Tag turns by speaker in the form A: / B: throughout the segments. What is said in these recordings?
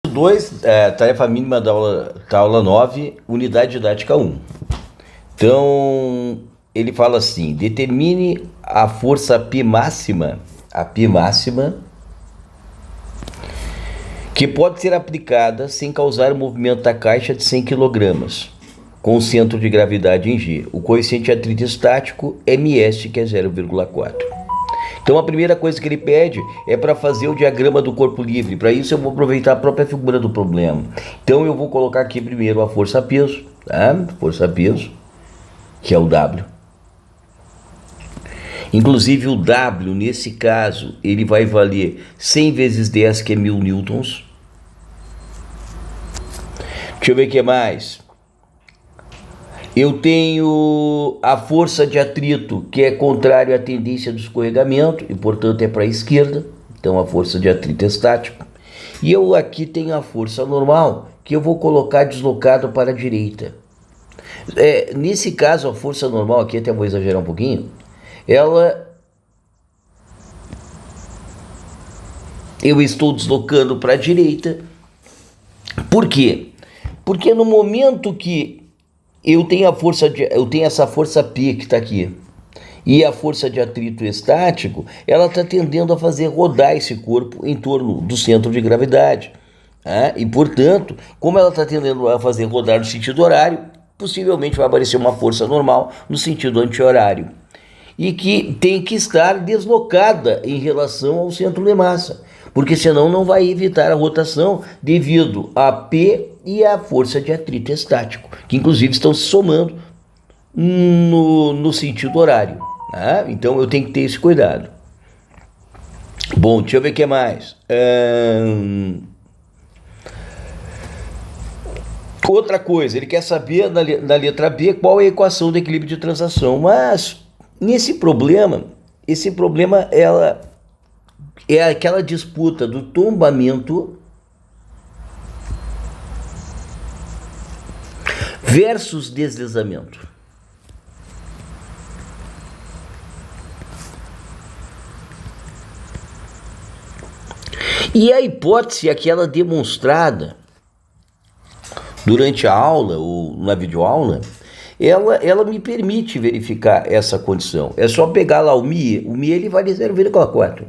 A: 2, tarefa mínima da aula 9, unidade didática 1. Então, ele fala assim: determine a força P máxima, que pode ser aplicada sem causar o movimento da caixa de 100 kg, com o centro de gravidade em G. O coeficiente de atrito estático MS, que é 0,4. Então a primeira coisa que ele pede é para fazer o diagrama do corpo livre. Para isso eu vou aproveitar a própria figura do problema. Então eu vou colocar aqui primeiro a força-peso, tá? Força-peso, que é o W. Inclusive o W, nesse caso, ele vai valer 100 vezes 10, que é 1000 newtons. Deixa eu ver o que mais. Eu tenho a força de atrito, que é contrário à tendência do escorregamento, e portanto é para a esquerda, então a força de atrito estático. E eu aqui tenho a força normal, que eu vou colocar deslocado para a direita. Nesse caso, a força normal, aqui até vou exagerar um pouquinho, eu estou deslocando para a direita. Por quê? Porque no momento que eu tenho essa força P que está aqui, e a força de atrito estático, ela está tendendo a fazer rodar esse corpo em torno do centro de gravidade. E, portanto, como ela está tendendo a fazer rodar no sentido horário, possivelmente vai aparecer uma força normal no sentido anti-horário, e que tem que estar deslocada em relação ao centro de massa, porque senão não vai evitar a rotação devido a P e a força de atrito estático, que inclusive estão se somando no sentido horário. Então eu tenho que ter esse cuidado. Bom, deixa eu ver o que mais. Outra coisa, ele quer saber na letra B qual é a equação do equilíbrio de transação, mas esse problema ela é aquela disputa do tombamento versus deslizamento. E a hipótese, aquela demonstrada durante a aula ou na videoaula, ela me permite verificar essa condição. É só pegar lá o μ, ele vale 0,4.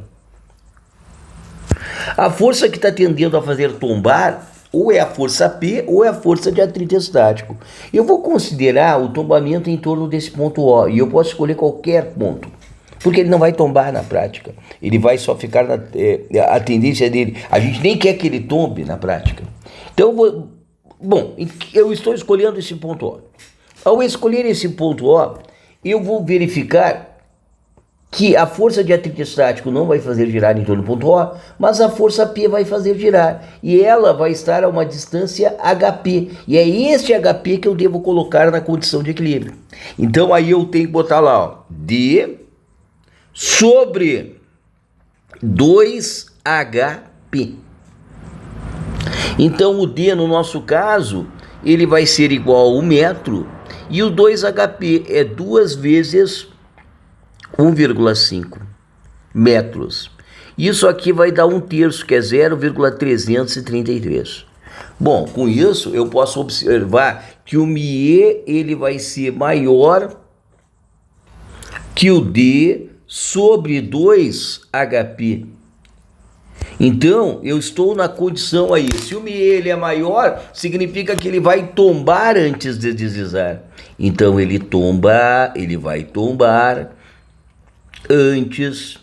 A: A força que está tendendo a fazer tombar ou é a força P ou é a força de atrito estático. Eu vou considerar o tombamento em torno desse ponto O, e eu posso escolher qualquer ponto, porque ele não vai tombar na prática. Ele vai só ficar a tendência dele. A gente nem quer que ele tombe na prática. Então, eu estou escolhendo esse ponto O. Ao escolher esse ponto O, eu vou verificar que a força de atrito estático não vai fazer girar em torno do ponto O, mas a força P vai fazer girar. E ela vai estar a uma distância HP. E é este HP que eu devo colocar na condição de equilíbrio. Então aí eu tenho que botar lá, D sobre 2HP. Então o D, no nosso caso, ele vai ser igual a 1 metro, e o 2HP é 2 vezes 1,5 metros. Isso aqui vai dar 1/3, que é 0,333. Bom, com isso eu posso observar que o μe ele vai ser maior que o D sobre 2HP. Então, eu estou na condição aí. Se o μe ele é maior, significa que ele vai tombar antes de deslizar. Então, ele vai tombar antes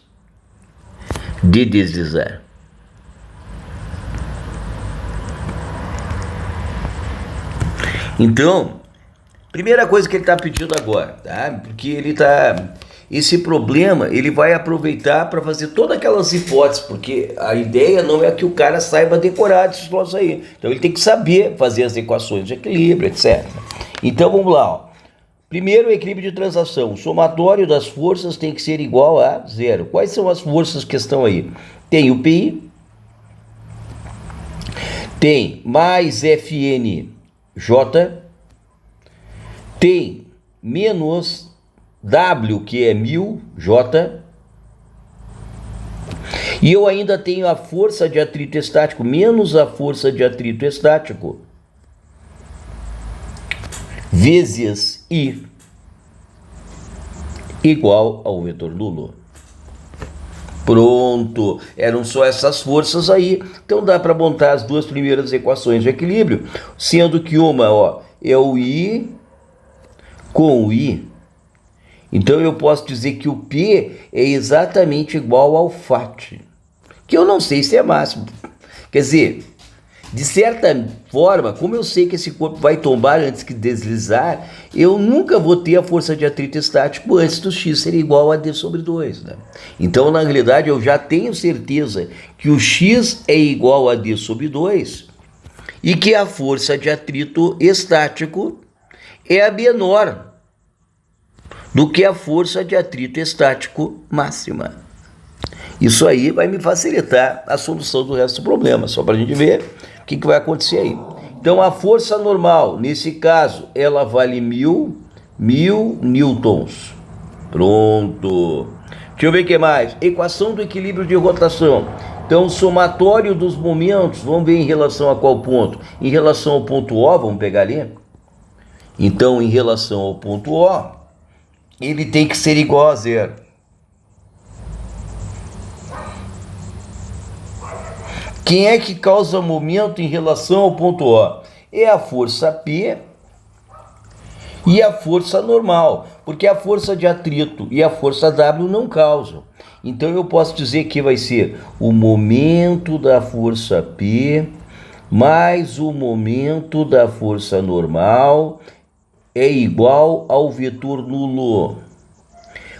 A: de deslizar. Então, primeira coisa que ele está pedindo agora, tá? Porque esse problema ele vai aproveitar para fazer todas aquelas hipóteses, porque a ideia não é que o cara saiba decorar esses troços aí. Então ele tem que saber fazer as equações de equilíbrio, etc. Então vamos lá, ó. Primeiro, o equilíbrio de transação. O somatório das forças tem que ser igual a 0. Quais são as forças que estão aí? Tem o PI, tem mais FNJ, tem menos W, que é 1000J, E eu ainda tenho a força de atrito estático menos a força de atrito estático vezes I igual ao vetor nulo. Pronto, eram só essas forças aí. Então dá para montar as duas primeiras equações de equilíbrio, sendo que uma, ó, é o I com o I. Então eu posso dizer que o P é exatamente igual ao FAT, que eu não sei se é máximo. Quer dizer, de certa forma, como eu sei que esse corpo vai tombar antes que deslizar, eu nunca vou ter a força de atrito estático antes do x ser igual a d sobre 2. Né? Então, na realidade, eu já tenho certeza que o x é igual a d sobre 2 e que a força de atrito estático é a menor do que a força de atrito estático máxima. Isso aí vai me facilitar a solução do resto do problema, só para a gente ver o que vai acontecer aí. Então, a força normal, nesse caso, ela vale 1000 newtons. Pronto. Deixa eu ver o que mais. Equação do equilíbrio de rotação. Então, o somatório dos momentos, vamos ver em relação a qual ponto? Em relação ao ponto O, vamos pegar ali. Então, em relação ao ponto O, ele tem que ser igual a zero. Quem é que causa momento em relação ao ponto O? É a força P e a força normal, porque a força de atrito e a força W não causam. Então eu posso dizer que vai ser o momento da força P mais o momento da força normal é igual ao vetor nulo.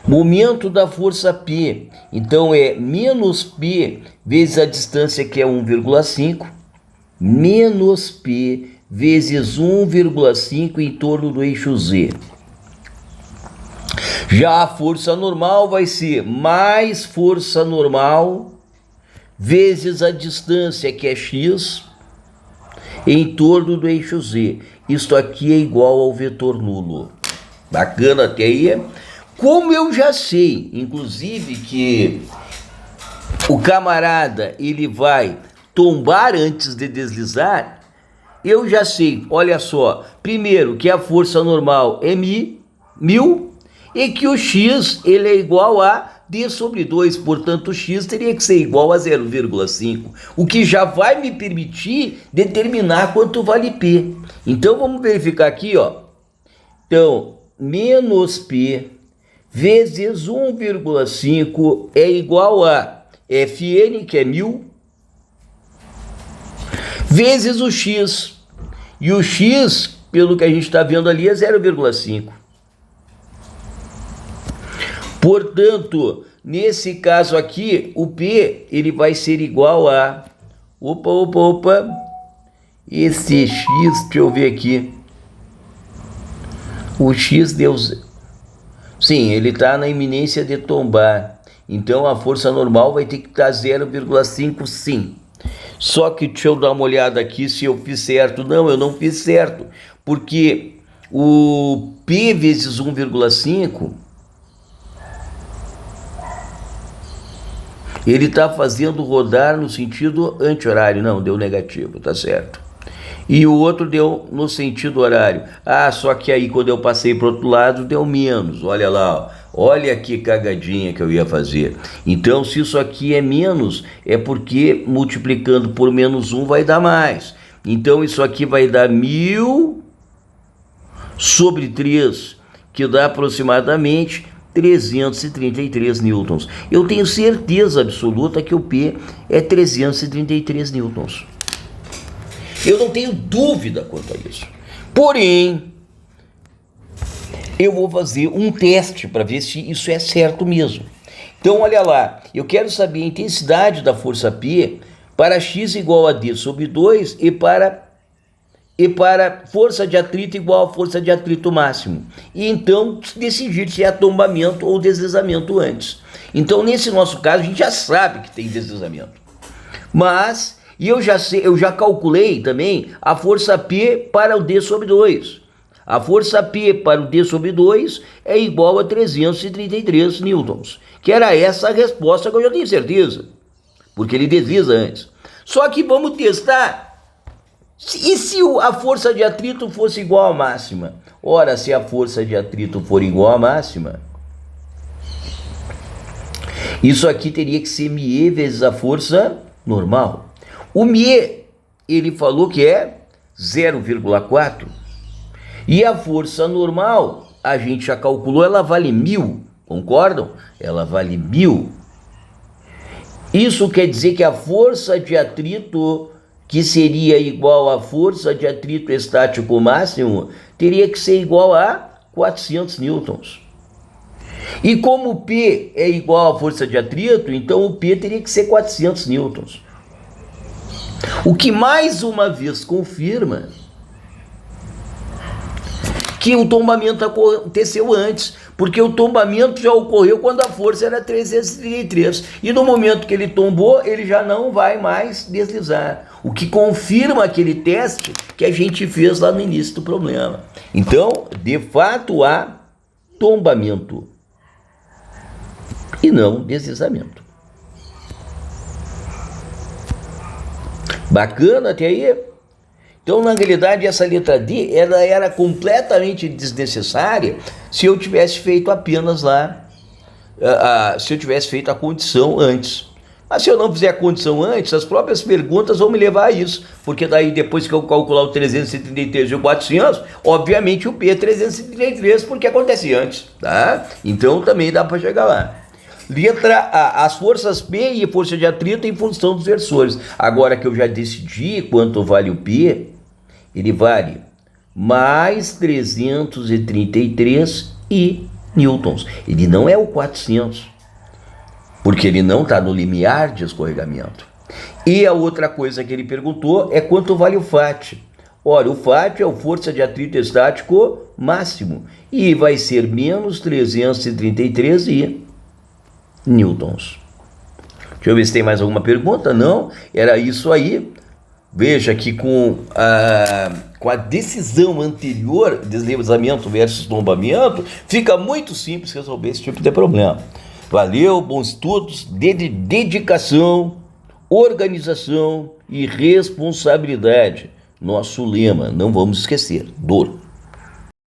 A: Momento da força P, então é menos P vezes a distância, que é 1,5, menos P vezes 1,5 em torno do eixo Z. Já a força normal vai ser mais força normal vezes a distância, que é x, em torno do eixo Z. Isto aqui é igual ao vetor nulo. Bacana até aí? Como eu já sei, inclusive, que o camarada ele vai tombar antes de deslizar, eu já sei, olha só, primeiro que a força normal é 1000 e que o x ele é igual a d sobre 2, portanto o x teria que ser igual a 0,5, o que já vai me permitir determinar quanto vale P. Então vamos verificar aqui, ó. Então, menos P vezes 1,5 é igual a Fn, que é 1000, vezes o x. E o x, pelo que a gente está vendo ali, é 0,5. Portanto, nesse caso aqui, o P ele vai ser igual a... Opa. Esse x, deixa eu ver aqui. O x deu... Sim, ele está na iminência de tombar. Então a força normal vai ter que estar 0,5 sim. Só que deixa eu dar uma olhada aqui se eu fiz certo. Não, eu não fiz certo. Porque o P vezes 1,5... ele está fazendo rodar no sentido anti-horário. Não, deu negativo, tá certo. E o outro deu no sentido horário. Ah, só que aí quando eu passei para o outro lado deu menos. Olha lá, ó. Olha que cagadinha que eu ia fazer. Então, se isso aqui é menos, é porque multiplicando por menos 1 vai dar mais. Então, isso aqui vai dar 1000 sobre 3, que dá aproximadamente 333 newtons. Eu tenho certeza absoluta que o P é 333 newtons. Eu não tenho dúvida quanto a isso. Porém, eu vou fazer um teste para ver se isso é certo mesmo. Então, olha lá. Eu quero saber a intensidade da força P para x igual a d sobre 2 e para força de atrito igual a força de atrito máximo. E então decidir se é tombamento ou deslizamento antes. Então, nesse nosso caso, a gente já sabe que tem deslizamento. Mas... e eu já calculei também a força P para o D sobre 2. A força P para o D sobre 2 é igual a 333 newtons. Que era essa a resposta que eu já tenho certeza. porque ele desliza antes. Só que vamos testar. E se a força de atrito fosse igual à máxima? Ora, se a força de atrito for igual à máxima, isso aqui teria que ser μe vezes a força normal. O μe, ele falou que é 0,4. E a força normal, a gente já calculou, ela vale 1000. Concordam? Ela vale 1000. Isso quer dizer que a força de atrito, que seria igual à força de atrito estático máximo, teria que ser igual a 400 newtons. E como o P é igual à força de atrito, então o P teria que ser 400 newtons. O que mais uma vez confirma que o tombamento aconteceu antes, porque o tombamento já ocorreu quando a força era 333, e no momento que ele tombou, ele já não vai mais deslizar, o que confirma aquele teste que a gente fez lá no início do problema. Então, de fato, há tombamento e não deslizamento. Bacana até aí? Então, na realidade, essa letra D, ela era completamente desnecessária se eu tivesse feito apenas lá, se eu tivesse feito a condição antes. Mas se eu não fizer a condição antes, as próprias perguntas vão me levar a isso, porque daí depois que eu calcular o 333 e o 400, obviamente o P é 333, porque acontece antes, tá? Então também dá para chegar lá. Letra A, as forças P e força de atrito em função dos versores. Agora que eu já decidi quanto vale o P, ele vale mais 333 newtons. Ele não é o 400, porque ele não está no limiar de escorregamento. E a outra coisa que ele perguntou é quanto vale o FAT. Ora, o FAT é o força de atrito estático máximo, e vai ser menos 333 newtons. Deixa eu ver se tem mais alguma pergunta. Não, era isso aí. Veja que com a decisão anterior, deslizamento versus tombamento, fica muito simples resolver esse tipo de problema. Valeu, bons estudos, dedicação, organização e responsabilidade. Nosso lema, não vamos esquecer, dor.